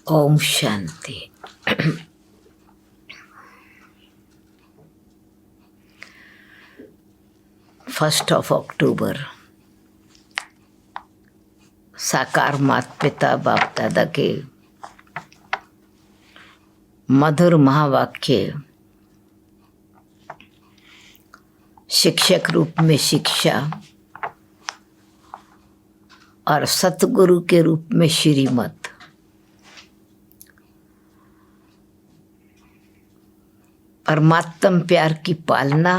ओम शांति। 1 अक्टूबर साकार माता पिता बाप दादा के मधुर महावाक्य शिक्षक रूप में शिक्षा और सतगुरु के रूप में श्रीमत परमात्म प्यार की पालना,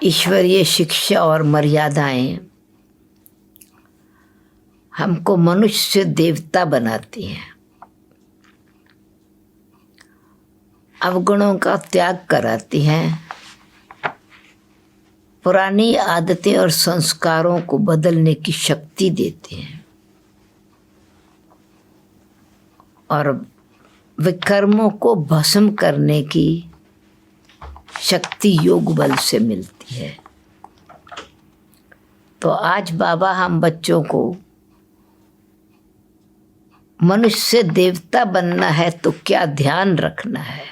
ईश्वरीय शिक्षा और मर्यादाएं हमको मनुष्य से देवता बनाती हैं। अवगुणों का त्याग कराती हैं, पुरानी आदतें और संस्कारों को बदलने की शक्ति देती हैं और विकर्मों को भस्म करने की शक्ति योग बल से मिलती है। तो आज बाबा हम बच्चों को मनुष्य से देवता बनना है तो क्या ध्यान रखना है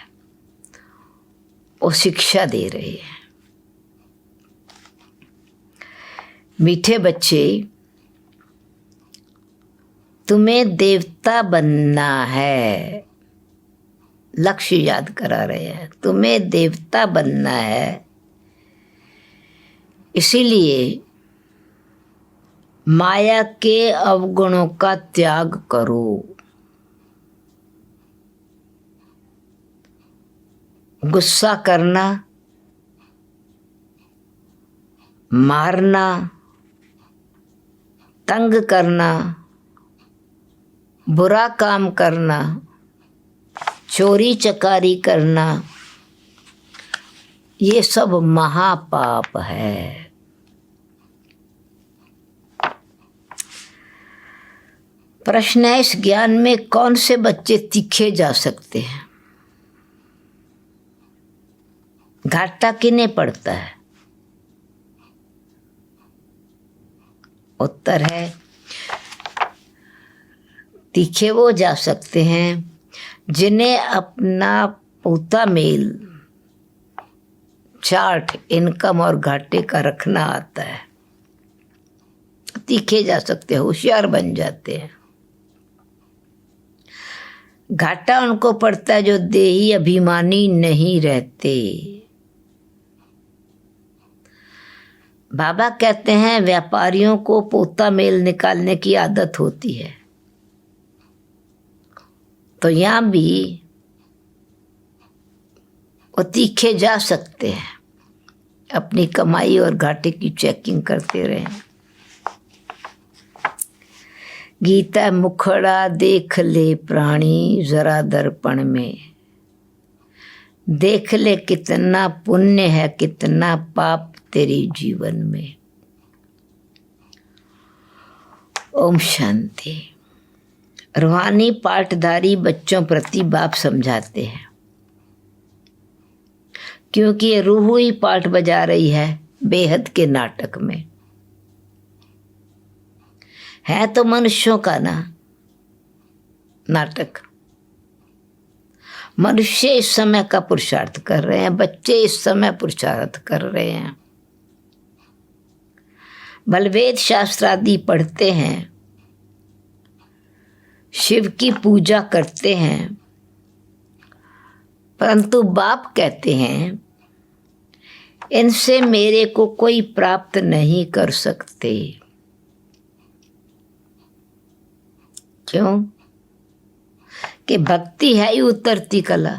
वो शिक्षा दे रहे हैं। मीठे बच्चे, तुम्हें देवता बनना है, लक्ष्य याद करा रहे हैं। तुम्हें देवता बनना है, इसीलिए माया के अवगुणों का त्याग करो। गुस्सा करना, मारना, तंग करना, बुरा काम करना, चोरी चकारी करना, ये सब महापाप है। प्रश्न है, इस ज्ञान में कौन से बच्चे तीखे जा सकते हैं? घाटा किन्हें पड़ता है? उत्तर है, तीखे वो जा सकते हैं जिन्हें अपना पूता मेल चार्ट इनकम और घाटे का रखना आता है। तीखे जा सकते हैं, होशियार बन जाते हैं। घाटा उनको पड़ता है जो देही अभिमानी नहीं रहते। बाबा कहते हैं व्यापारियों को पोता मेल निकालने की आदत होती है, तो यहां भी वो तीखे जा सकते हैं, अपनी कमाई और घाटे की चेकिंग करते रहें। गीता मुखड़ा देख ले प्राणी जरा दर्पण में, देख ले कितना पुण्य है कितना पाप तेरे जीवन में। ओम शांति। रूहानी पाठधारी बच्चों प्रति बाप समझाते हैं, क्योंकि ये रूह ही पाठ बजा रही है बेहद के नाटक में। है तो मनुष्यों का ना नाटक। मनुष्य इस समय का पुरुषार्थ कर रहे हैं, बच्चे इस समय पुरुषार्थ कर रहे हैं। बलवेद शास्त्र आदि पढ़ते हैं, शिव की पूजा करते हैं, परंतु बाप कहते हैं इनसे मेरे को कोई प्राप्त नहीं कर सकते। क्यों? कि भक्ति है ही उतरती कला,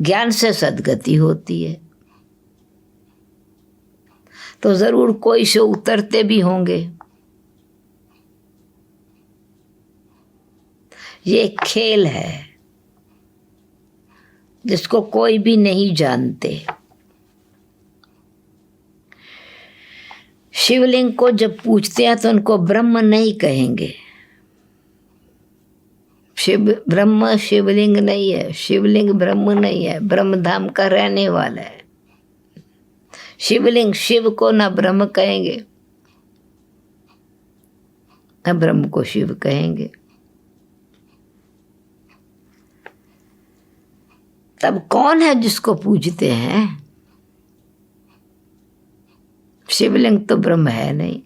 ज्ञान से सद्गति होती है, तो जरूर कोई से उतरते भी होंगे। ये खेल है जिसको कोई भी नहीं जानते। शिवलिंग को जब पूछते हैं तो उनको ब्रह्म नहीं कहेंगे। ब्रह्म शिवलिंग नहीं है, शिवलिंग ब्रह्म नहीं है, ब्रह्म धाम का रहने वाला है। शिवलिंग शिव को ना ब्रह्म कहेंगे, ब्रह्म को शिव कहेंगे। तब कौन है जिसको पूजते हैं? शिवलिंग तो ब्रह्म है नहीं,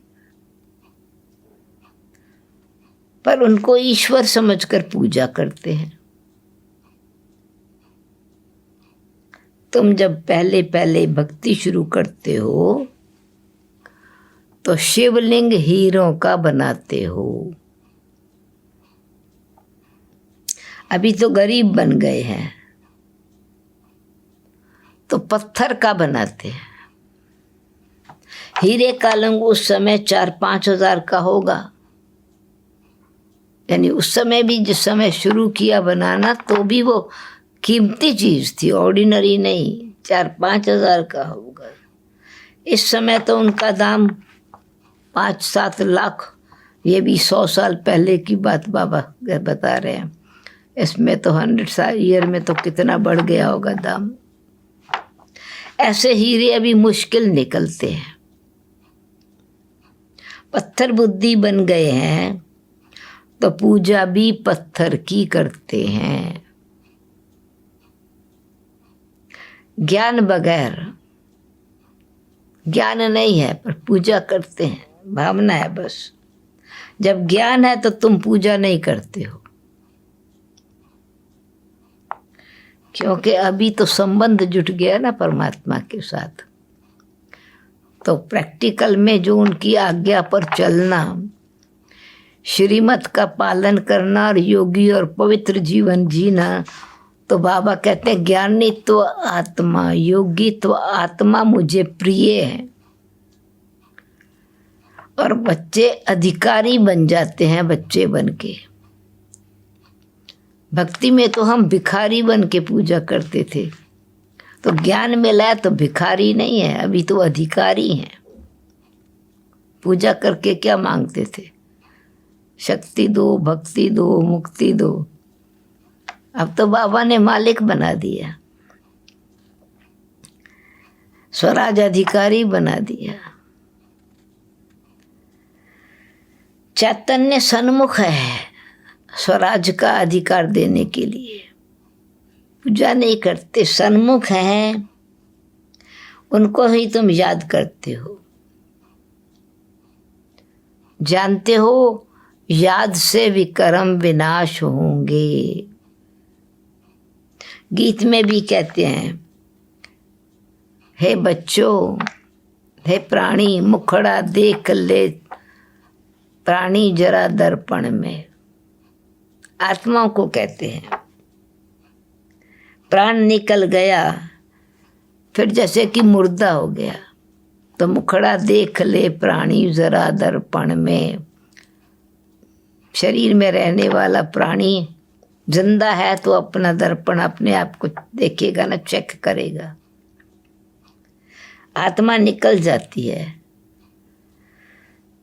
पर उनको ईश्वर समझकर पूजा करते हैं। तुम जब पहले पहले भक्ति शुरू करते हो तो शिवलिंग हीरों का बनाते हो। अभी तो गरीब बन गए हैं तो पत्थर का बनाते हैं। हीरे का लंग उस समय 4-5 हजार का होगा, यानी उस समय भी जिस समय शुरू किया बनाना तो भी वो कीमती चीज थी, ऑर्डिनरी नहीं, 4-5 हजार का होगा। इस समय तो उनका दाम 5-7 लाख, ये भी 100 साल पहले की बात बाबा बता रहे हैं। इसमें तो 100 ईयर में तो कितना बढ़ गया होगा दाम। ऐसे हीरे अभी मुश्किल निकलते हैं। पत्थर बुद्धि बन गए हैं तो पूजा भी पत्थर की करते हैं। ज्ञान बगैर, ज्ञान नहीं है पर पूजा करते हैं, भावना है बस। जब ज्ञान है तो तुम पूजा नहीं करते हो, क्योंकि अभी तो संबंध जुट गया ना परमात्मा के साथ। तो प्रैक्टिकल में जो उनकी आज्ञा पर चलना, श्रीमत का पालन करना और योगी और पवित्र जीवन जीना, तो बाबा कहते हैं ज्ञानी तो आत्मा, योगी तो आत्मा मुझे प्रिय है। और बच्चे अधिकारी बन जाते हैं बच्चे बन के। भक्ति में तो हम भिखारी बन के पूजा करते थे, तो ज्ञान मिला तो भिखारी नहीं है, अभी तो अधिकारी हैं। पूजा करके क्या मांगते थे? शक्ति दो, भक्ति दो, मुक्ति दो। अब तो बाबा ने मालिक बना दिया, स्वराज अधिकारी बना दिया। चैतन्य सन्मुख है स्वराज का अधिकार देने के लिए। पूजा नहीं करते, सन्मुख हैं, उनको ही तुम याद करते हो। जानते हो याद से विकर्म विनाश होंगे। गीत में भी कहते हैं, हे बच्चों, हे प्राणी, मुखड़ा देख ले प्राणी जरा दर्पण में। आत्माओं को कहते हैं। प्राण निकल गया, फिर जैसे कि मुर्दा हो गया, तो मुखड़ा देख ले प्राणी जरा दर्पण में। शरीर में रहने वाला प्राणी जिंदा है तो अपना दर्पण अपने आप को देखेगा ना, चेक करेगा। आत्मा निकल जाती है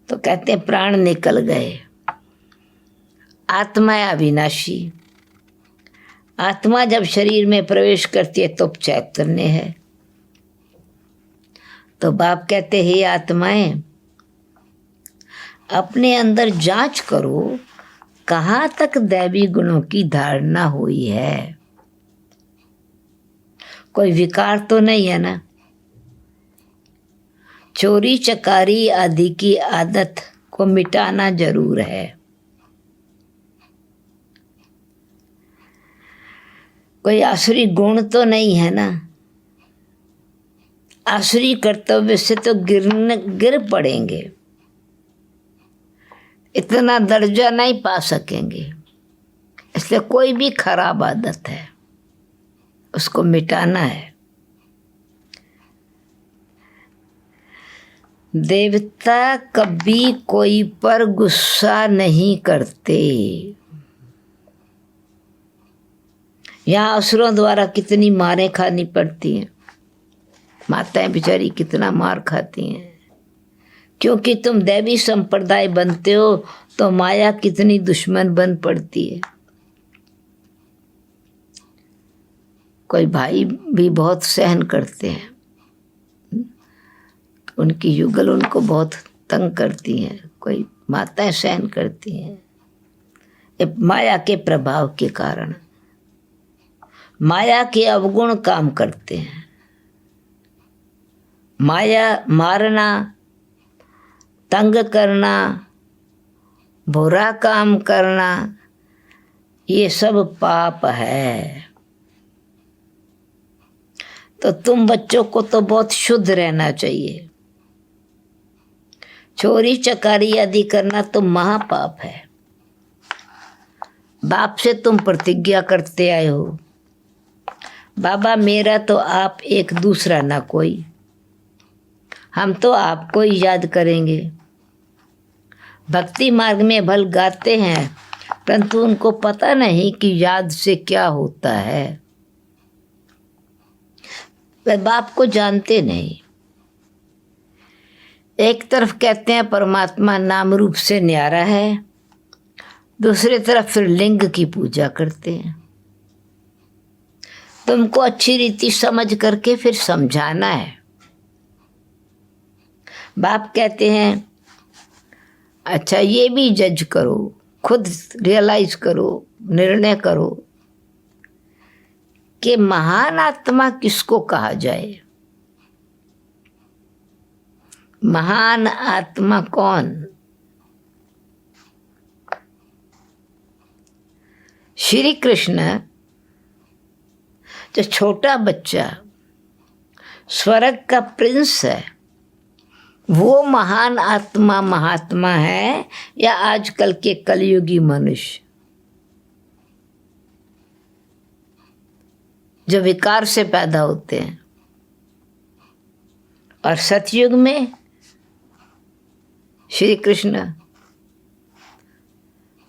तो कहते हैं प्राण निकल गए। आत्मा है अविनाशी। आत्मा जब शरीर में प्रवेश करती है तो चैतन्य है। तो बाप कहते हैं आत्माएं, अपने अंदर जांच करो कहाँ तक दैवी गुणों की धारणा हुई है। कोई विकार तो नहीं है ना? चोरी चकारी आदि की आदत को मिटाना जरूर है। कोई आसुरी गुण तो नहीं है ना? आसुरी कर्तव्य से तो गिर पड़ेंगे, इतना दर्जा नहीं पा सकेंगे। इसलिए कोई भी खराब आदत है उसको मिटाना है। देवता कभी कोई पर गुस्सा नहीं करते। यहाँ असुरों द्वारा कितनी मारें खानी पड़ती हैं। माताएं बेचारी कितना मार खाती हैं, क्योंकि तुम दैवी संप्रदाय बनते हो तो माया कितनी दुश्मन बन पड़ती है। कोई भाई भी बहुत सहन करते हैं, उनकी युगल उनको बहुत तंग करती हैं, कोई माताएं सहन करती हैं, ये माया के प्रभाव के कारण। माया के अवगुण काम करते हैं। माया मारना, तंग करना, बुरा काम करना, ये सब पाप है। तो तुम बच्चों को तो बहुत शुद्ध रहना चाहिए। चोरी चकारी आदि करना तो महापाप है। बाप से तुम प्रतिज्ञा करते आए हो, बाबा मेरा तो आप एक, दूसरा ना कोई, हम तो आपको ही याद करेंगे। भक्ति मार्ग में भल गाते हैं, परंतु उनको पता नहीं कि याद से क्या होता है। वे बाप को जानते नहीं। एक तरफ कहते हैं परमात्मा नाम रूप से न्यारा है, दूसरी तरफ फिर लिंग की पूजा करते हैं। तुमको अच्छी रीति समझ करके फिर समझाना है। बाप कहते हैं अच्छा ये भी जज करो, खुद रियलाइज करो, निर्णय करो कि महान आत्मा किसको कहा जाए। महान आत्मा कौन? श्री कृष्ण जो छोटा बच्चा स्वर्ग का प्रिंस है, वो महान आत्मा महात्मा है या आजकल के कलयुगी मनुष्य जो विकार से पैदा होते हैं? और सतयुग में श्री कृष्ण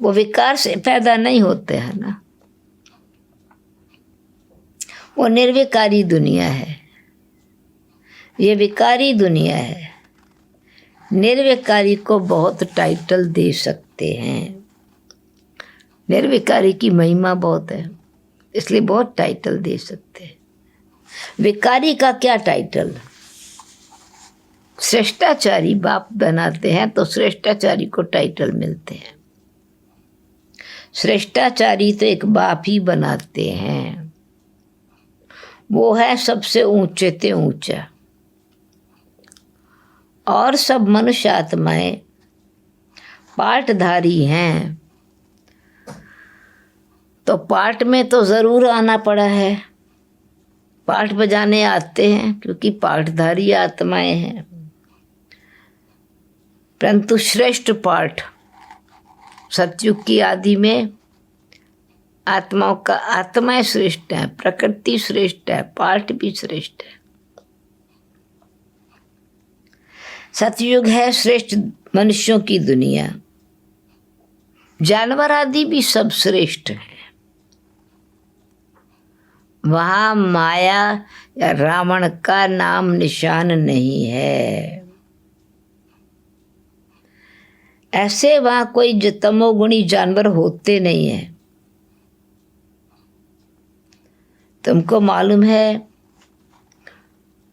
वो विकार से पैदा नहीं होते हैं ना, वो निर्विकारी दुनिया है, ये विकारी दुनिया है। निर्विकारी को बहुत टाइटल दे सकते हैं, निर्विकारी की महिमा बहुत है, इसलिए बहुत टाइटल दे सकते हैं। विकारी का क्या टाइटल? श्रेष्ठाचारी बाप बनाते हैं तो श्रेष्ठाचारी को टाइटल मिलते हैं। श्रेष्ठाचारी तो एक बाप ही बनाते हैं, वो है सबसे ऊंचे ते ऊंचा। और सब मनुष्य आत्माएं पाठधारी हैं, तो पाठ में तो जरूर आना पड़ा है, पाठ बजाने आते हैं क्योंकि पाठधारी आत्माएं हैं। परंतु श्रेष्ठ पाठ सतयुग की आदि में आत्माओं का, आत्माएं श्रेष्ठ है, प्रकृति श्रेष्ठ है, पाठ भी श्रेष्ठ है। सतयुग है श्रेष्ठ मनुष्यों की दुनिया, जानवर आदि भी सब श्रेष्ठ हैं। वहां माया या रावण का नाम निशान नहीं है। ऐसे वहां कोई तमोगुणी जानवर होते नहीं हैं। तुमको मालूम है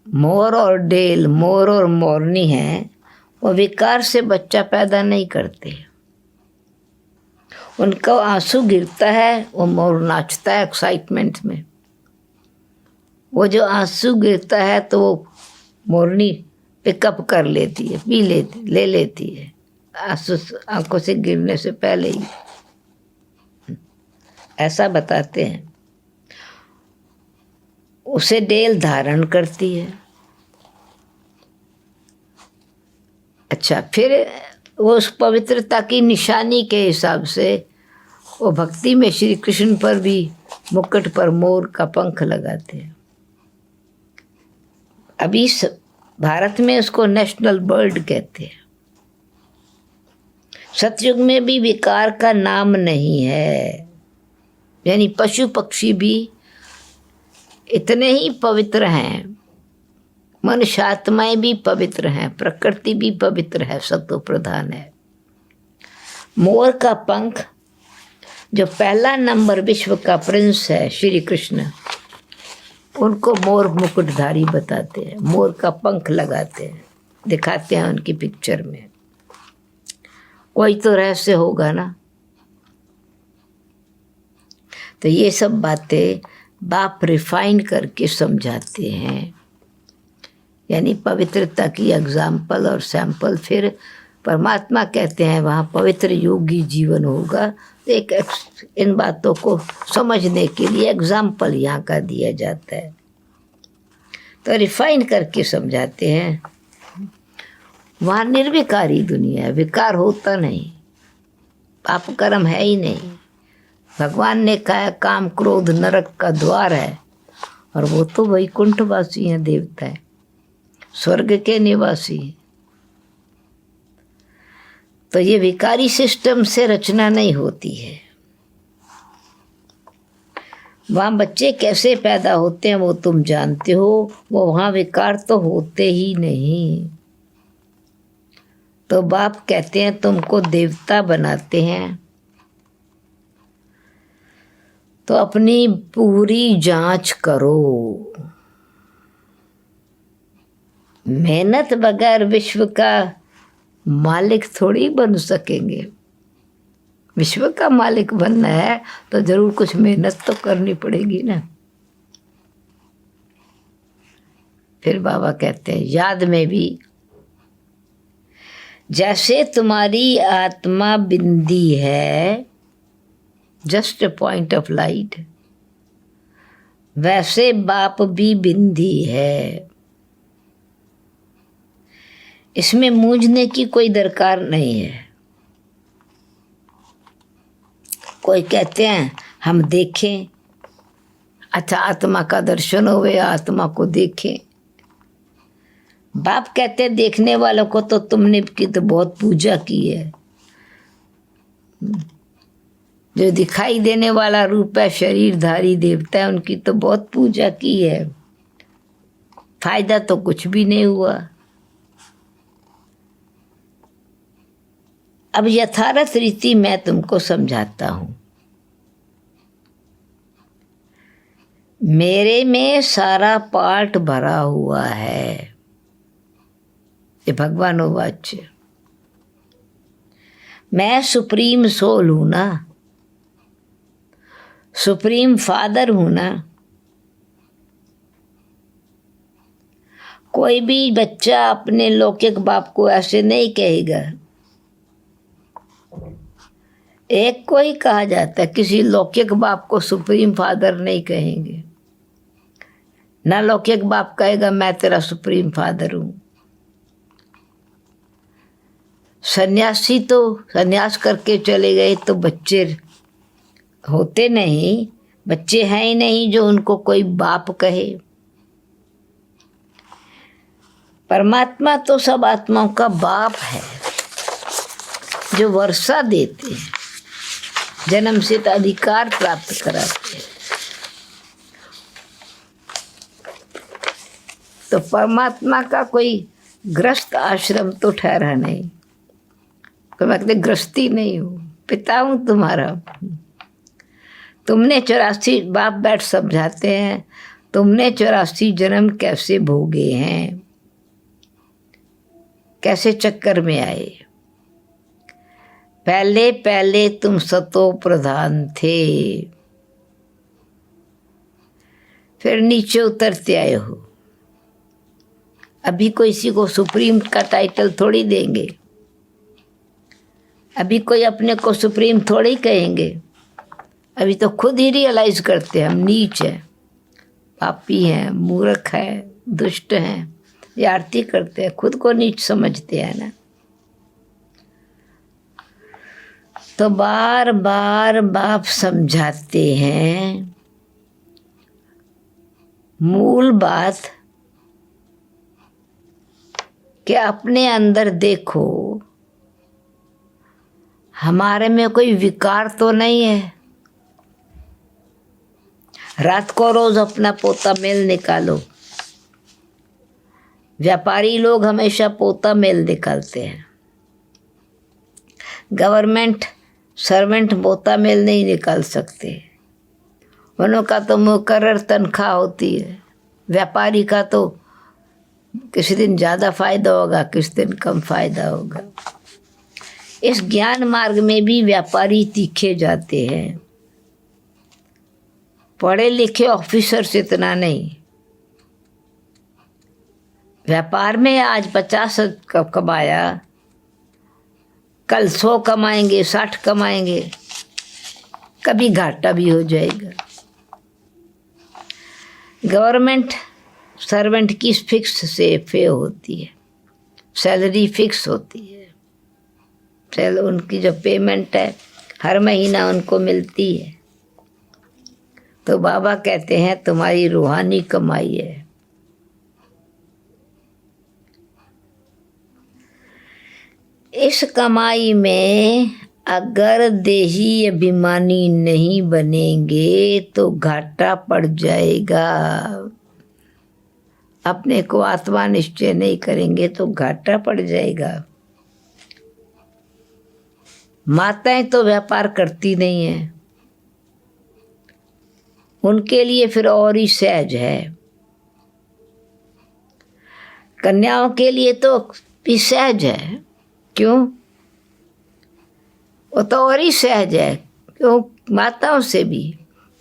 मोर और डेल, मोर और मोरनी है, वो विकार से बच्चा पैदा नहीं करते। उनका आंसू गिरता है, वो मोर नाचता है एक्साइटमेंट में। वो जो आंसू गिरता है तो वो मोरनी पिकअप कर लेती है, पी लेती, ले लेती है आंसू आंखों से गिरने से पहले ही, ऐसा बताते हैं। उसे डेल धारण करती है। अच्छा, फिर वो उस पवित्रता की निशानी के हिसाब से वो भक्ति में श्री कृष्ण पर भी मुकुट पर मोर का पंख लगाते हैं। अभी भारत में उसको नेशनल बर्ड कहते हैं। सतयुग में भी विकार का नाम नहीं है, यानी पशु पक्षी भी इतने ही पवित्र हैं, मनुष्य आत्माएं भी पवित्र हैं, प्रकृति भी पवित्र है, सत्व प्रधान है। मोर का पंख, जो पहला नंबर विश्व का प्रिंस है श्री कृष्ण, उनको मोर मुकुटधारी बताते हैं, मोर का पंख लगाते हैं, दिखाते हैं उनकी पिक्चर में। कोई तो रहस्य होगा ना। तो ये सब बातें बाप रिफाइन करके समझाते हैं, यानी पवित्रता की एग्जाम्पल और सैंपल। फिर परमात्मा कहते हैं वहाँ पवित्र योगी जीवन होगा। एक इन बातों को समझने के लिए एग्जाम्पल यहाँ का दिया जाता है, तो रिफाइन करके समझाते हैं। वहाँ निर्विकारी दुनिया है, विकार होता नहीं, पाप कर्म है ही नहीं। भगवान ने कहा काम क्रोध नरक का द्वार है, और वो तो वैकुंठवासी हैं, देवता है, स्वर्ग के निवासी हैं। तो ये विकारी सिस्टम से रचना नहीं होती है। वहाँ बच्चे कैसे पैदा होते हैं वो तुम जानते हो, वो वहाँ विकार तो होते ही नहीं। तो बाप कहते हैं तुमको देवता बनाते हैं, तो अपनी पूरी जांच करो। मेहनत बगैर विश्व का मालिक थोड़ी बन सकेंगे। विश्व का मालिक बनना है तो जरूर कुछ मेहनत तो करनी पड़ेगी ना। फिर बाबा कहते हैं याद में भी, जैसे तुम्हारी आत्मा बिंदी है, just a point of light, वैसे बाप भी बिंदी है। इसमें मूंझने की कोई दरकार नहीं है। कोई कहते हैं हम देखें, अच्छा आत्मा का दर्शन होवे, आत्मा को देखें। बाप कहते हैं देखने वालों को तो तुमने की तो बहुत पूजा की है। जो दिखाई देने वाला रूप है, शरीरधारी देवता है, उनकी तो बहुत पूजा की है, फायदा तो कुछ भी नहीं हुआ। अब यथार्थ रीति मैं तुमको समझाता हूं। मेरे में सारा पार्ट भरा हुआ है, ये भगवान वाच्य। मैं सुप्रीम सोल हूं ना, सुप्रीम फादर हूं ना। कोई भी बच्चा अपने लौकिक बाप को ऐसे नहीं कहेगा। एक को ही कहा जाता है, किसी लौकिक बाप को सुप्रीम फादर नहीं कहेंगे। ना लौकिक बाप कहेगा मैं तेरा सुप्रीम फादर हूं। सन्यासी तो सन्यास करके चले गए तो बच्चे होते नहीं, बच्चे हैं ही नहीं जो उनको कोई बाप कहे। परमात्मा तो सब आत्माओं का बाप है, जो वर्षा देते हैं, जन्म से अधिकार प्राप्त कराते हैं। तो परमात्मा का कोई ग्रस्त आश्रम तो ठहरा नहीं। तो मैं कहते ग्रस्ती नहीं हूँ, पिता हूँ तुम्हारा। तुमने 84 बाप बैठ समझाते हैं, तुमने 84 जन्म कैसे भोगे हैं, कैसे चक्कर में आए। पहले पहले तुम सतो प्रधान थे, फिर नीचे उतरते आए हो। अभी कोई किसी को सुप्रीम का टाइटल थोड़ी देंगे, अभी कोई अपने को सुप्रीम थोड़ी कहेंगे। अभी तो खुद ही रियलाइज करते हैं हम नीच हैं, पापी हैं, मूर्ख हैं, दुष्ट हैं। ये आरती करते हैं, खुद को नीच समझते हैं ना। तो बार बार बाप समझाते हैं, मूल बात कि अपने अंदर देखो, हमारे में कोई विकार तो नहीं है। रात को रोज अपना पोता मेल निकालो। व्यापारी लोग हमेशा पोता मेल निकालते हैं, गवर्नमेंट सर्वेंट पोता मेल नहीं निकाल सकते। उनका तो मुकर्रर तनख्वाह होती है। व्यापारी का तो किसी दिन ज़्यादा फायदा होगा, किसी दिन कम फायदा होगा। इस ज्ञान मार्ग में भी व्यापारी तीखे जाते हैं, पढ़े लिखे ऑफिसर्स इतना नहीं। व्यापार में आज 50 कमाया, कल 100 कमाएंगे, 60 कमाएंगे, कभी घाटा भी हो जाएगा। गवर्नमेंट सर्वेंट की फिक्स से पे होती है, सैलरी फिक्स होती है, उनकी जो पेमेंट है हर महीना उनको मिलती है। तो बाबा कहते हैं तुम्हारी रूहानी कमाई है। इस कमाई में अगर देही अभिमानी नहीं बनेंगे तो घाटा पड़ जाएगा। अपने को आत्मा निश्चय नहीं करेंगे तो घाटा पड़ जाएगा। माताएं तो व्यापार करती नहीं है, उनके लिए फिर और ही सहज है। कन्याओं के लिए तो भी सहज है। क्यों? वो तो और ही सहज है, क्यों? माताओं से भी,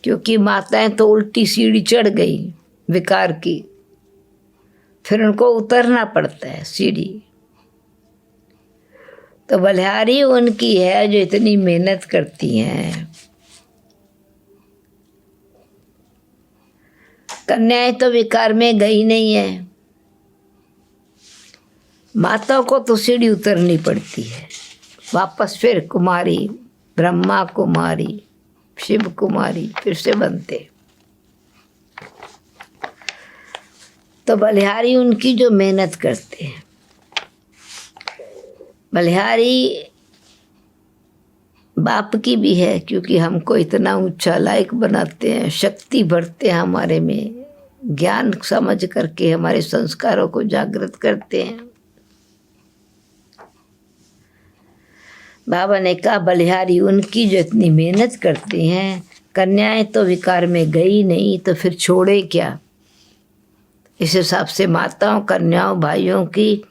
क्योंकि माताएं तो उल्टी सीढ़ी चढ़ गई विकार की, फिर उनको उतरना पड़ता है सीढ़ी। तो बलिहारी उनकी है जो इतनी मेहनत करती हैं। कन्याएं तो विकार में गई नहीं है, माताओं को तो सीढ़ी उतरनी पड़ती है, वापस फिर कुमारी, ब्रह्मा कुमारी, शिव कुमारी फिर से बनते। तो बलिहारी उनकी जो मेहनत करते हैं, बलिहारी बाप की भी है, क्योंकि हमको इतना ऊंचा लायक बनाते हैं, शक्ति भरते हैं हमारे में, ज्ञान समझ करके हमारे संस्कारों को जागृत करते हैं। बाबा ने कहा बलिहारी उनकी जो इतनी मेहनत करती हैं। कन्याएं तो विकार में गई नहीं, तो फिर छोड़े क्या? इस हिसाब से माताओं, कन्याओं, भाइयों की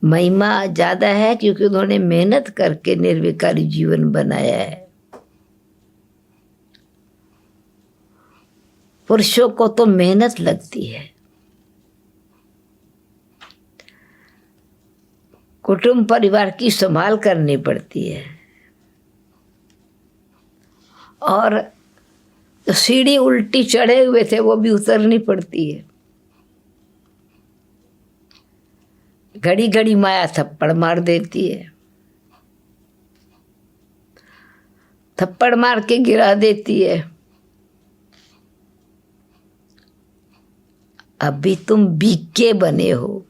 महिमा ज़्यादा है, क्योंकि उन्होंने मेहनत करके निर्विकारी जीवन बनाया है। पुरुषों को तो मेहनत लगती है, कुटुंब परिवार की संभाल करनी पड़ती है, और सीढ़ी उल्टी चढ़े हुए थे वो भी उतरनी पड़ती है। घड़ी घड़ी माया थप्पड़ मार देती है, थप्पड़ मार के गिरा देती है। अभी तुम बीके बने हो,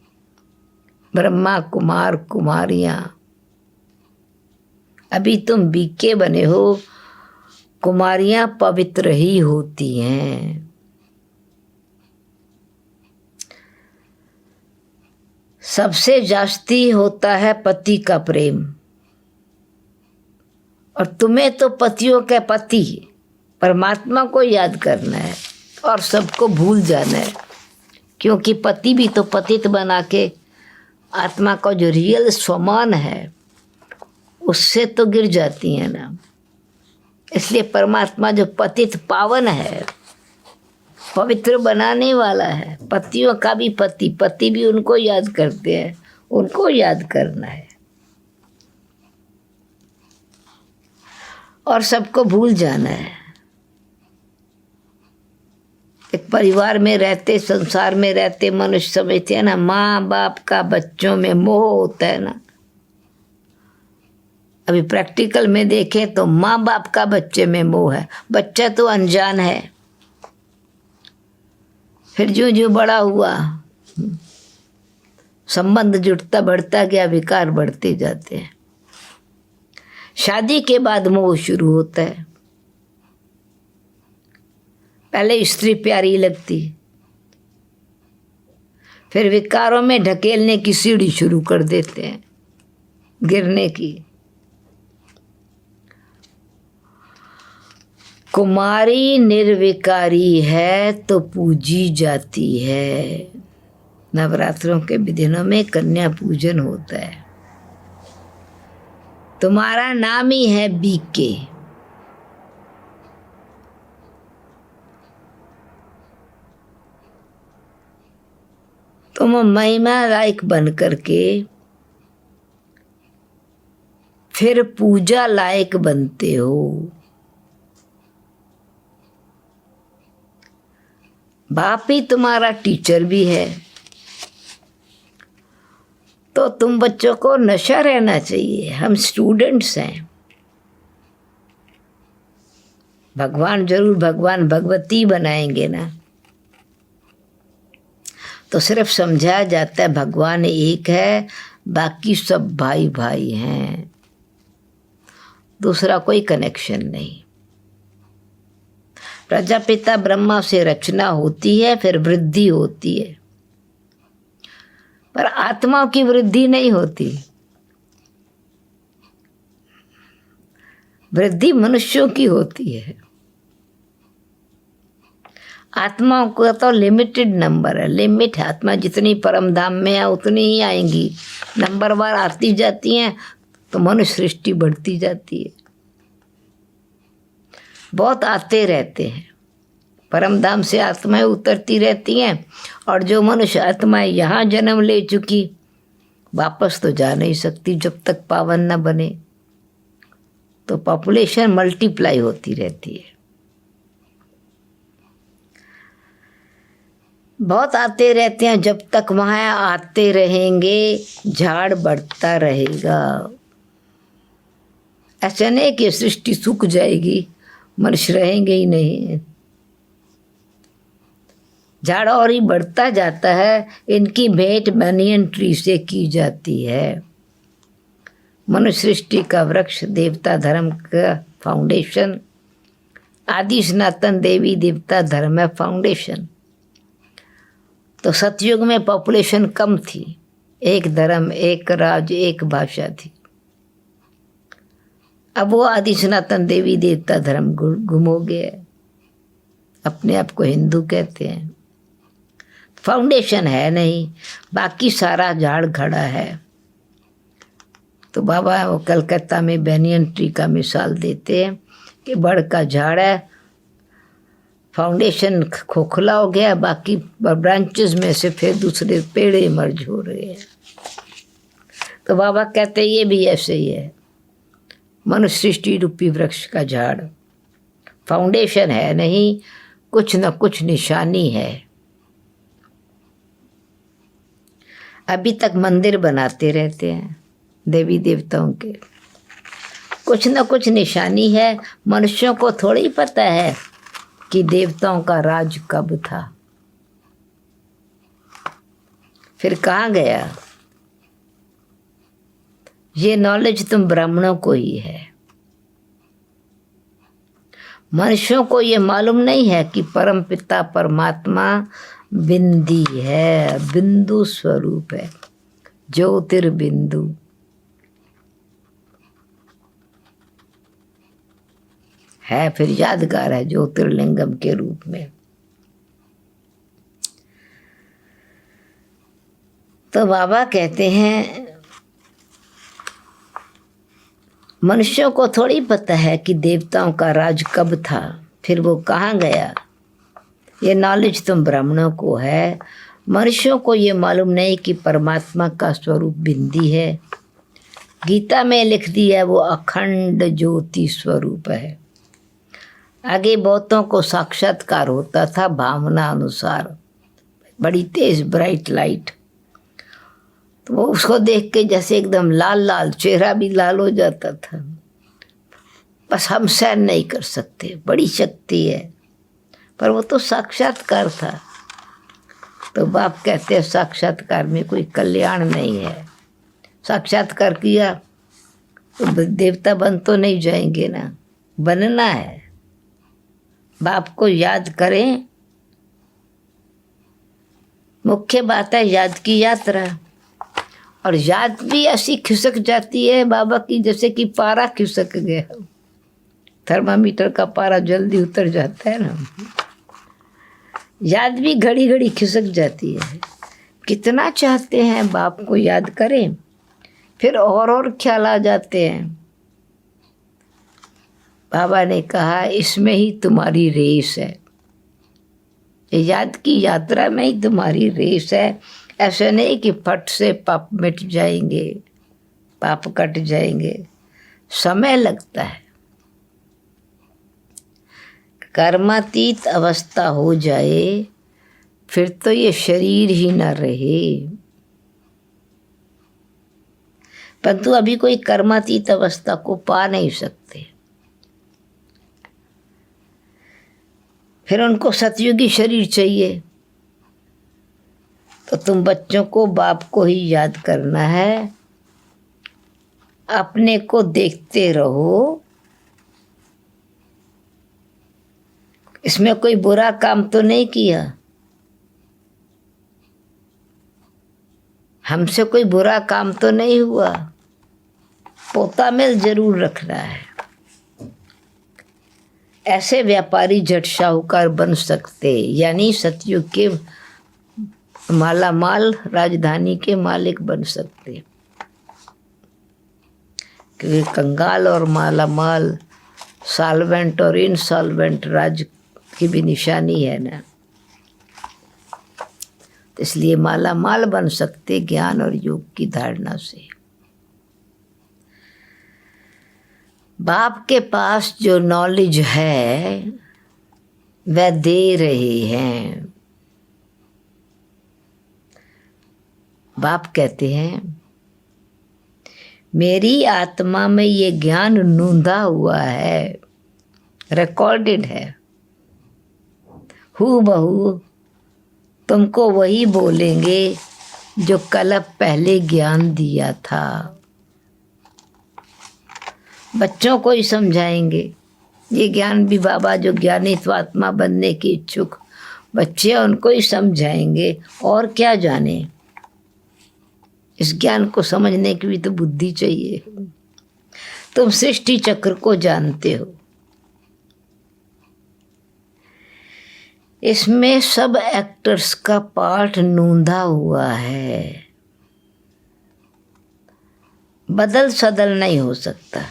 ब्रह्मा कुमार कुमारियां, अभी तुम बीके बने हो। कुमारियां पवित्र ही होती हैं। सबसे जास्ती होता है पति का प्रेम, और तुम्हें तो पतियों के पति परमात्मा को याद करना है और सबको भूल जाना है, क्योंकि पति भी तो पतित बना के आत्मा का जो रियल स्वमान है उससे तो गिर जाती है ना। इसलिए परमात्मा जो पतित पावन है, पवित्र बनाने वाला है, पतियों का भी पति भी उनको याद करते हैं, उनको याद करना है और सबको भूल जाना है। एक परिवार में रहते, संसार में रहते मनुष्य समझते हैं ना, माँ बाप का बच्चों में मोह होता है ना। अभी प्रैक्टिकल में देखें तो माँ बाप का बच्चे में मोह है, बच्चा तो अनजान है। फिर जो जो बड़ा हुआ, संबंध जुटता बढ़ता गया, विकार बढ़ते जाते हैं। शादी के बाद मोह शुरू होता है। पहले स्त्री प्यारी लगती, फिर विकारों में ढकेलने की सीढ़ी शुरू कर देते हैं, गिरने की। कुमारी निर्विकारी है तो पूजी जाती है। नवरात्रों के दिनों में कन्या पूजन होता है, तुम्हारा नाम ही है बीके। तुम महिमा लायक बन करके फिर पूजा लायक बनते हो। बाप ही तुम्हारा टीचर भी है, तो तुम बच्चों को नशा रहना चाहिए। हम स्टूडेंट्स हैं। भगवान जरूर भगवान भगवती बनाएंगे ना, तो सिर्फ समझाया जाता है भगवान एक है, बाकी सब भाई भाई हैं, दूसरा कोई कनेक्शन नहीं। प्रजापिता ब्रह्मा से रचना होती है, फिर वृद्धि होती है, पर आत्माओं की वृद्धि नहीं होती। वृद्धि मनुष्यों की होती है। आत्माओं का तो लिमिटेड नंबर है, लिमिट है। आत्मा जितनी परम धाम में है उतनी ही आएंगी, नंबरवार आती जाती हैं, तो मनुष्य सृष्टि बढ़ती जाती है। बहुत आते रहते हैं, परम धाम से आत्माएं उतरती रहती हैं, और जो मनुष्य आत्माएं यहाँ जन्म ले चुकी वापस तो जा नहीं सकती जब तक पावन न बने। तो पॉपुलेशन मल्टीप्लाई होती रहती है। बहुत आते रहते हैं, जब तक वहाँ आते रहेंगे झाड़ बढ़ता रहेगा। ऐसा नहीं कि सृष्टि सूख जाएगी, मनुष्य रहेंगे ही नहीं, झाड़ और ही बढ़ता जाता है। इनकी भेंट बनियन ट्री से की जाती है। मनुष्य सृष्टि का वृक्ष देवता धर्म का फाउंडेशन, आदि सनातन देवी देवता धर्म है फाउंडेशन। तो सतयुग में पॉपुलेशन कम थी, एक धर्म, एक राज, एक भाषा थी। अब वो आदि सनातन देवी देवता धर्म गुम हो गया, अपने आप को हिंदू कहते हैं। फाउंडेशन है नहीं, बाकी सारा झाड़ खड़ा है। तो बाबा वो कलकत्ता में बैनियन ट्री का मिसाल देते हैं कि बड़ का झाड़ है, फाउंडेशन खोखला हो गया, बाकी ब्रांचेस में से फिर दूसरे पेड़ इमर्ज हो रहे हैं। तो बाबा कहते हैं ये भी ऐसे ही है, मनुष्य सृष्टि रूपी वृक्ष का झाड़। फाउंडेशन है नहीं, कुछ न कुछ निशानी है। अभी तक मंदिर बनाते रहते हैं देवी देवताओं के, कुछ न कुछ निशानी है। मनुष्यों को थोड़ी पता है कि देवताओं का राज कब था, फिर कहाँ गया। ये नॉलेज तुम ब्राह्मणों को ही है। मनुष्यों को ये मालूम नहीं है कि परम पिता परमात्मा बिंदी है, बिंदु स्वरूप है, ज्योतिर्बिंदु। है फिर यादगार है ज्योतिर्लिंगम के रूप में। तो बाबा कहते हैं मनुष्यों को थोड़ी पता है कि देवताओं का राज कब था, फिर वो कहाँ गया। ये नॉलेज तुम ब्राह्मणों को है। मनुष्यों को ये मालूम नहीं कि परमात्मा का स्वरूप बिंदी है। गीता में लिख दिया है वो अखंड ज्योति स्वरूप है। आगे बहुतों को साक्षात्कार होता था भावना अनुसार, बड़ी तेज ब्राइट लाइट, तो वो उसको देख के जैसे एकदम लाल लाल, चेहरा भी लाल हो जाता था। बस हम सहन नहीं कर सकते, बड़ी शक्ति है, पर वो तो साक्षात्कार था। तो बाप कहते हैं साक्षात्कार में कोई कल्याण नहीं है। साक्षात्कार किया तो देवता बन तो नहीं जाएंगे ना, बनना है। बाप को याद करें, मुख्य बात है याद की यात्रा। और याद भी ऐसी खिसक जाती है बाबा की जैसे कि पारा खिसक गया। थर्मामीटर का पारा जल्दी उतर जाता है ना, याद भी घड़ी घड़ी खिसक जाती है। कितना चाहते हैं बाप को याद करें, फिर और ख्याल आ जाते हैं। बाबा ने कहा इसमें ही तुम्हारी रेस है, याद की यात्रा में ही तुम्हारी रेस है। ऐसा नहीं कि फट से पाप मिट जाएंगे, पाप कट जाएंगे, समय लगता है। कर्मातीत अवस्था हो जाए फिर तो ये शरीर ही न रहे, परंतु अभी कोई कर्मातीत अवस्था को पा नहीं सकते। फिर उनको सतयुगी शरीर चाहिए, तो तुम बच्चों को बाप को ही याद करना है, अपने को देखते रहो। इसमें कोई बुरा काम तो नहीं किया, हमसे कोई बुरा काम तो नहीं हुआ, पोता मेल जरूर रखना है। ऐसे व्यापारी झट साहूकार बन सकते, यानी सतयुग के माला माल राजधानी के मालिक बन सकते, क्योंकि कंगाल और माला माल, सॉल्वेंट और इनसॉल्वेंट राज की भी निशानी है ना। तो इसलिए माला माल बन सकते ज्ञान और योग की धारणा से। बाप के पास जो नॉलेज है वह दे रहे हैं। बाप कहते हैं मेरी आत्मा में ये ज्ञान नूंधा हुआ है, रिकॉर्डेड है, हूबहू तुमको वही बोलेंगे जो कल्प पहले ज्ञान दिया था। बच्चों को ही समझाएंगे ये ज्ञान भी। बाबा जो ज्ञानित आत्मा बनने के इच्छुक बच्चे उनको ही समझाएंगे, और क्या जाने। इस ज्ञान को समझने की भी तो बुद्धि चाहिए। तुम सृष्टि चक्र को जानते हो, इसमें सब एक्टर्स का पार्ट नूंधा हुआ है, बदल सदल नहीं हो सकता,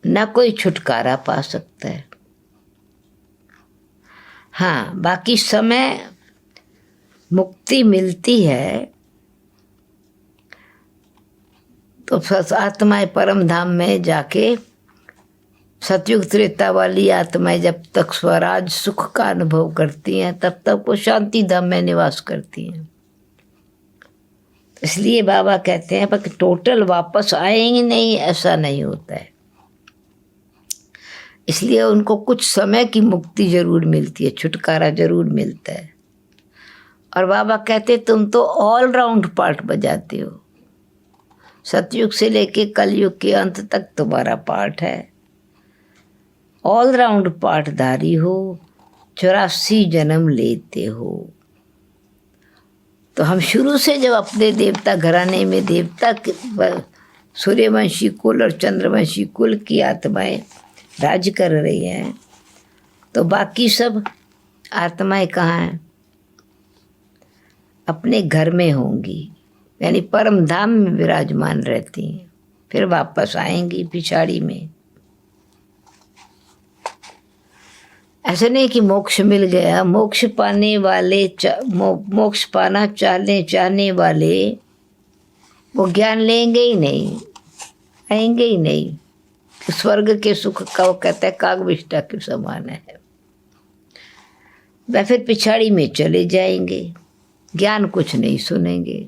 न कोई छुटकारा पा सकता है। हाँ, बाकी समय मुक्ति मिलती है तो आत्माएं परम धाम में जाके, सतयुग त्रेता वाली आत्माएं जब तक स्वराज सुख का अनुभव करती हैं तब तक वो शांति धाम में निवास करती हैं। इसलिए बाबा कहते हैं पर टोटल वापस आएंगे नहीं, ऐसा नहीं होता है। इसलिए उनको कुछ समय की मुक्ति जरूर मिलती है, छुटकारा जरूर मिलता है। और बाबा कहते तुम तो ऑल राउंड पार्ट बजाते हो, सतयुग से लेके कलयुग के अंत तक तुम्हारा पार्ट है, ऑल राउंड पार्टधारी हो, 84 जन्म लेते हो। तो हम शुरू से जब अपने देवता घराने में देवता सूर्यवंशी कुल और चंद्रवंशी कुल की आत्माएं राज कर रही हैं, तो बाकी सब आत्माएं कहाँ हैं? अपने घर में होंगी, यानी परम धाम में विराजमान रहती हैं, फिर वापस आएंगी पिछाड़ी में। ऐसे नहीं कि मोक्ष मिल गया, मोक्ष पाने वाले मोक्ष पाना चाहने वाले वो ज्ञान लेंगे ही नहीं, आएंगे ही नहीं। स्वर्ग के सुख का वो कहता है कागविष्टा के समान है, वह फिर पिछाड़ी में चले जाएंगे, ज्ञान कुछ नहीं सुनेंगे।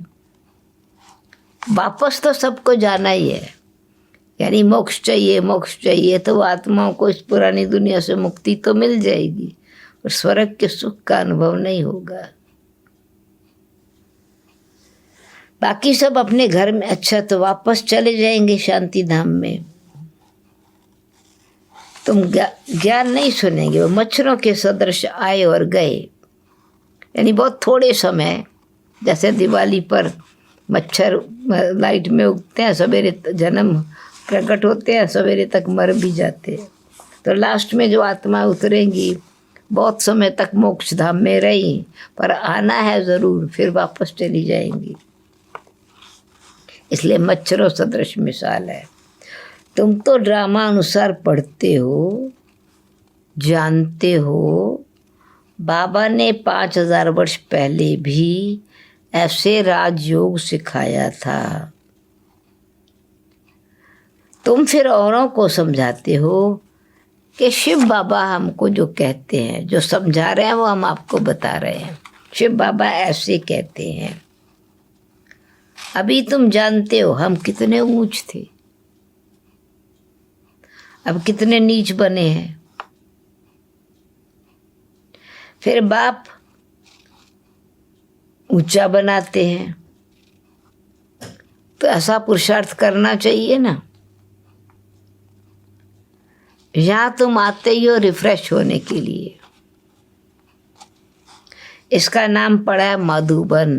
वापस तो सबको जाना ही है, यानी मोक्ष चाहिए तो वो आत्माओं को इस पुरानी दुनिया से मुक्ति तो मिल जाएगी, और स्वर्ग के सुख का अनुभव नहीं होगा। बाकी सब अपने घर में अच्छा तो वापस चले जाएंगे शांति धाम में। तुम ज्ञान नहीं सुनेंगे, वो मच्छरों के सदृश आए और गए, यानी बहुत थोड़े समय। जैसे दिवाली पर मच्छर लाइट में उगते हैं, सवेरे जन्म प्रकट होते हैं, सवेरे तक मर भी जाते हैं। तो लास्ट में जो आत्मा उतरेंगी बहुत समय तक मोक्ष धाम में रही, पर आना है ज़रूर, फिर वापस चली जाएंगी। इसलिए मच्छरों सदृश मिसाल है। तुम तो ड्रामा अनुसार पढ़ते हो, जानते हो, बाबा ने 5000 वर्ष पहले भी ऐसे राजयोग सिखाया था। तुम फिर औरों को समझाते हो कि शिव बाबा हमको जो कहते हैं, जो समझा रहे हैं वो हम आपको बता रहे हैं, शिव बाबा ऐसे कहते हैं। अभी तुम जानते हो हम कितने ऊंच थे, अब कितने नीच बने हैं। फिर बाप ऊंचा बनाते हैं, तो ऐसा पुरुषार्थ करना चाहिए ना। यहां तुम आते ही हो रिफ्रेश होने के लिए। इसका नाम पड़ा है मधुबन।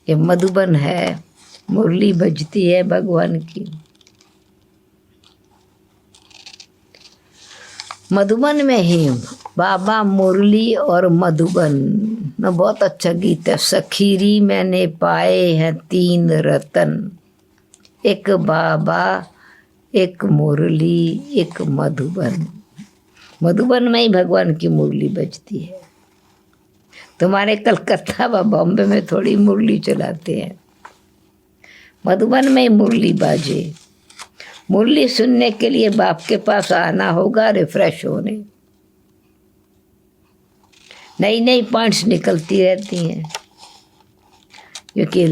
ये मधुबन है, मुरली बजती है भगवान की। मधुबन में ही बाबा मुरली और मधुबन में बहुत अच्छा गीत है। सखीरी मैंने पाए हैं 3 रतन, एक बाबा, एक मुरली, एक मधुबन। मधुबन में ही भगवान की मुरली बजती है। तुम्हारे कलकत्ता व बॉम्बे में थोड़ी मुरली चलाते हैं, मधुबन में ही मुरली बाजे। मुरली सुनने के लिए बाप के पास आना होगा, रिफ्रेश होने। नई नई पॉइंट्स निकलती रहती हैं, क्योंकि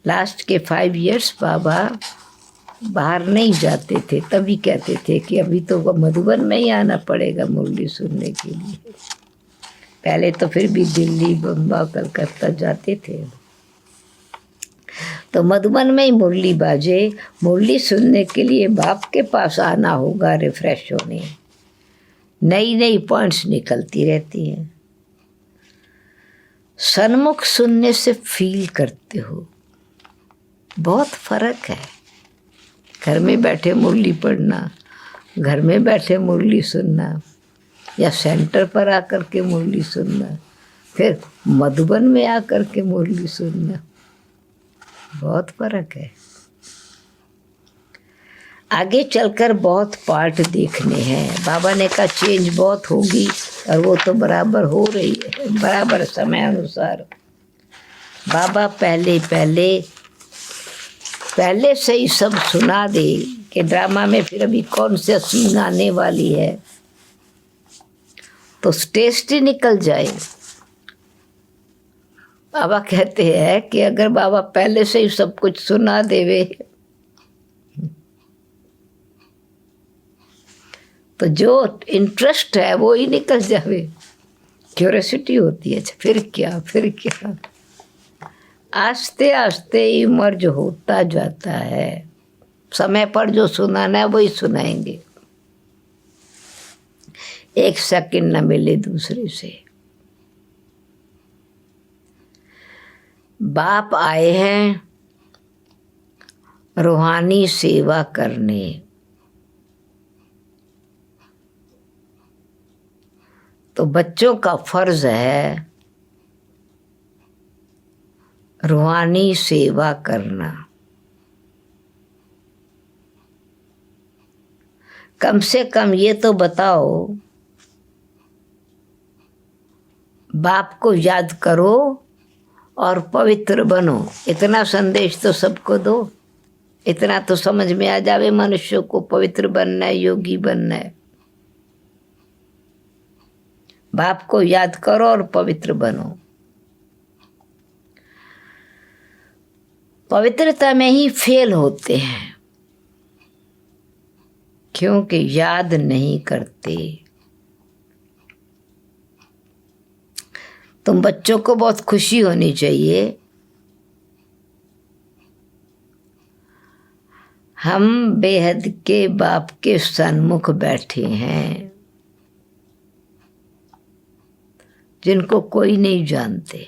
लास्ट के 5 इयर्स बाबा बाहर नहीं जाते थे, तभी कहते थे कि अभी तो मधुबन में ही आना पड़ेगा मुरली सुनने के लिए। पहले तो फिर भी दिल्ली, बम्बई, कलकत्ता जाते थे। तो मधुबन में ही मुरली बाजे। मुरली सुनने के लिए बाप के पास आना होगा, रिफ्रेश होने। नई नई पॉइंट्स निकलती रहती हैं। सन्मुख सुनने से फील करते हो, बहुत फर्क है। घर में बैठे मुरली पढ़ना, घर में बैठे मुरली सुनना, या सेंटर पर आकर के मुरली सुनना, फिर मधुबन में आकर के मुरली सुनना, बहुत फर्क है। आगे चलकर बहुत पार्ट देखने हैं। बाबा ने कहा चेंज बहुत होगी, और वो तो बराबर हो रही है, बराबर समय अनुसार। बाबा पहले से ही सब सुना दे कि ड्रामा में फिर अभी कौन सी सीन आने वाली है, तो टेस्ट ही निकल जाए। बाबा कहते हैं कि अगर बाबा पहले से ही सब कुछ सुना देवे, तो जो इंटरेस्ट है वो ही निकल जावे। क्यूरियोसिटी होती है, फिर क्या। आस्ते आस्ते इमर्ज होता जाता है। समय पर जो सुनाना है वही सुनाएंगे, एक सेकंड न मिले दूसरे से। बाप आए हैं रूहानी सेवा करने। तो बच्चों का फर्ज है रूहानी सेवा करना। कम से कम ये तो बताओ, बाप को याद करो और पवित्र बनो। इतना संदेश तो सबको दो, इतना तो समझ में आ जावे मनुष्य को, पवित्र बनना है, योगी बनना है। बाप को याद करो और पवित्र बनो। पवित्रता में ही फेल होते हैं, क्योंकि याद नहीं करते। तुम बच्चों को बहुत खुशी होनी चाहिए, हम बेहद के बाप के सन्मुख बैठे हैं, जिनको कोई नहीं जानते।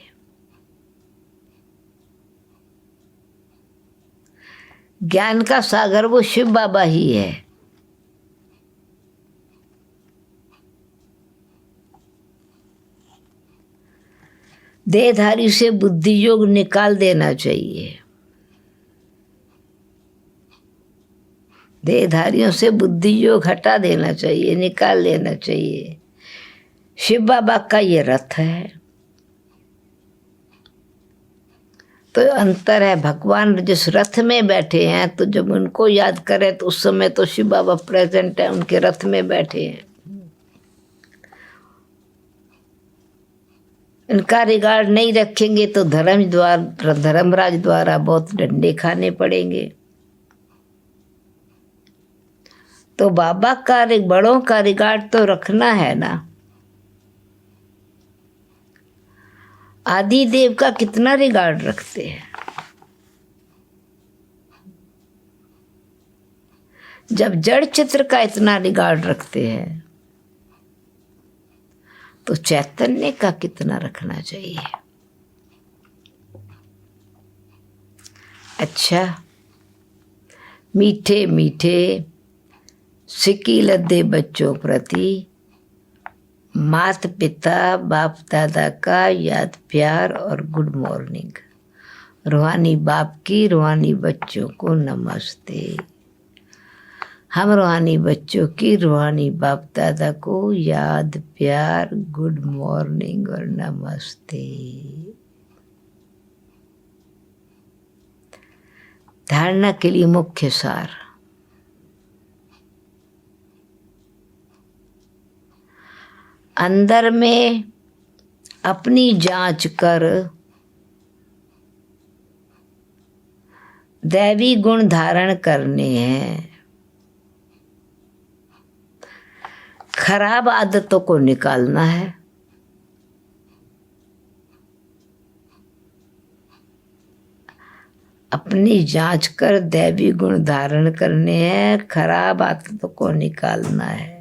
ज्ञान का सागर वो शिव बाबा ही है। देहधारी से बुद्धि योग निकाल देना चाहिए। देहधारियों से बुद्धि योग हटा देना चाहिए, निकाल लेना चाहिए। शिव बाबा का ये रथ है, तो अंतर है। भगवान जिस रथ में बैठे हैं, तो जब उनको याद करें तो उस समय तो शिव बाबा प्रेजेंट है, उनके रथ में बैठे हैं। इनका रिगार्ड नहीं रखेंगे तो धर्मराज द्वारा बहुत डंडे खाने पड़ेंगे। तो बाबा का बड़ों का रिगार्ड तो रखना है ना। आदि देव का कितना रिगार्ड रखते हैं। जब जड़ चित्र का इतना रिगार्ड रखते हैं तो चैतन्य का कितना रखना चाहिए। अच्छा, मीठे मीठे सिक्की लद्दे बच्चों प्रति माता पिता बाप दादा का याद प्यार और गुड मॉर्निंग। रूहानी बाप की रूहानी बच्चों को नमस्ते। हम रूहानी बच्चों की रूहानी बाप दादा को याद प्यार गुड मॉर्निंग और नमस्ते। धारणा के लिए मुख्य सार। अंदर में अपनी जांच कर दैवी गुण धारण करने हैं। खराब आदतों को निकालना है। अपनी जांच कर दैवी गुण धारण करने हैं, खराब आदतों को निकालना है।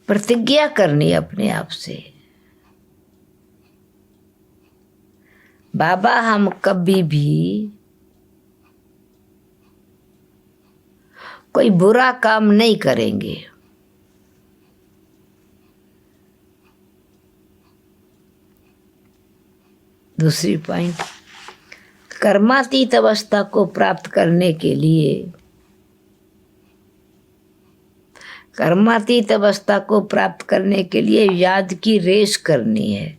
प्रतिज्ञा करनी अपने आप से, बाबा हम कभी भी कोई बुरा काम नहीं करेंगे। दूसरी पॉइंट, कर्मातीत अवस्था को प्राप्त करने के लिए, कर्मातीत अवस्था को प्राप्त करने के लिए याद की रेस करनी है।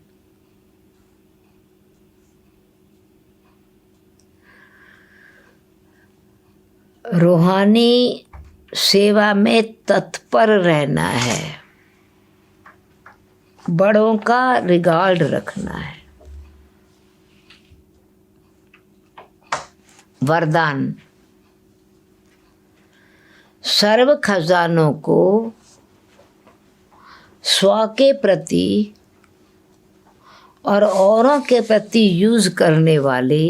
रूहानी सेवा में तत्पर रहना है। बड़ों का रिगार्ड रखना है। वरदान, सर्व खजानों को स्व के प्रति और औरों के प्रति यूज करने वाले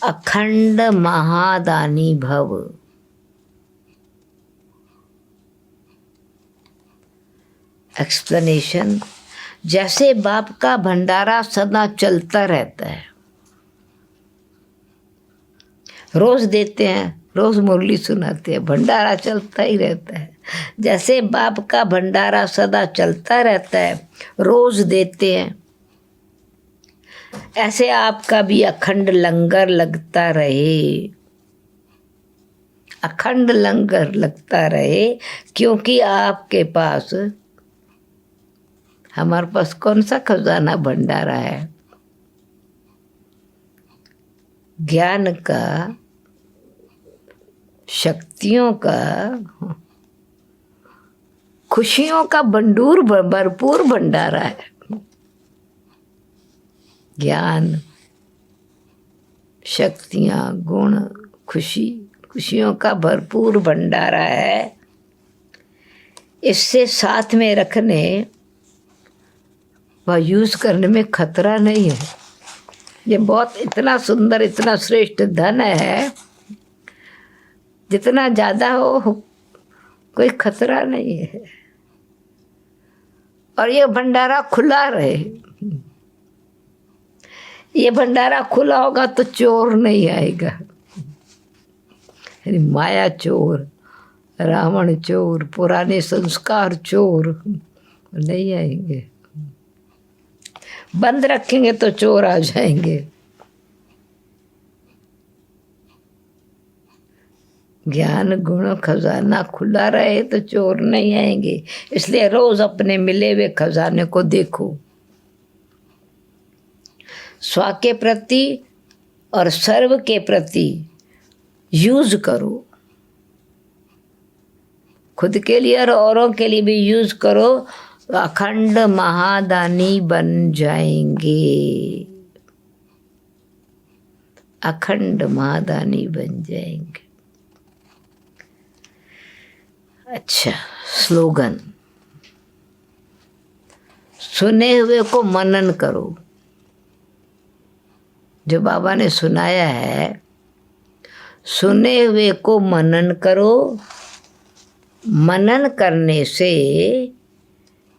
अखंड महादानी भव। एक्सप्लेनेशन, जैसे बाप का भंडारा सदा चलता रहता है, रोज देते हैं, रोज मुरली सुनाते हैं, भंडारा चलता ही रहता है। जैसे बाप का भंडारा सदा चलता रहता है, रोज देते हैं, ऐसे आपका भी अखंड लंगर लगता रहे। अखंड लंगर लगता रहे, क्योंकि आपके पास, हमारे पास कौन सा खजाना भंडारा है? ज्ञान का, शक्तियों का, खुशियों का भरपूर भंडारा है। ज्ञान, शक्तियाँ, गुण, खुशियों का भरपूर भंडारा है। इससे साथ में रखने व यूज करने में खतरा नहीं है। ये बहुत इतना सुंदर, इतना श्रेष्ठ धन है, जितना ज़्यादा हो कोई खतरा नहीं है। और ये भंडारा खुला रहे। ये भंडारा खुला होगा तो चोर नहीं आएगा। माया चोर, रावण चोर, पुराने संस्कार चोर नहीं आएंगे। बंद रखेंगे तो चोर आ जाएंगे। ज्ञान गुण खजाना खुला रहे तो चोर नहीं आएंगे। इसलिए रोज अपने मिले हुए खजाने को देखो, स्व के प्रति और सर्व के प्रति यूज करो, खुद के लिए और औरों के लिए भी यूज करो, अखंड महादानी बन जाएंगे, अखंड महादानी बन जाएंगे। अच्छा, स्लोगन, सुने हुए को मनन करो। जो बाबा ने सुनाया है, सुने हुए को मनन करो। मनन करने से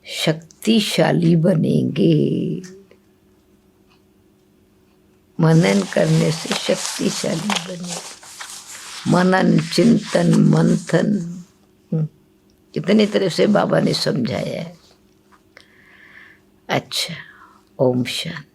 शक्तिशाली बनेंगे, मनन करने से शक्तिशाली बनेंगे। मनन, चिंतन, मंथन, कितनी तरह से बाबा ने समझाया है। अच्छा, ओम शांति।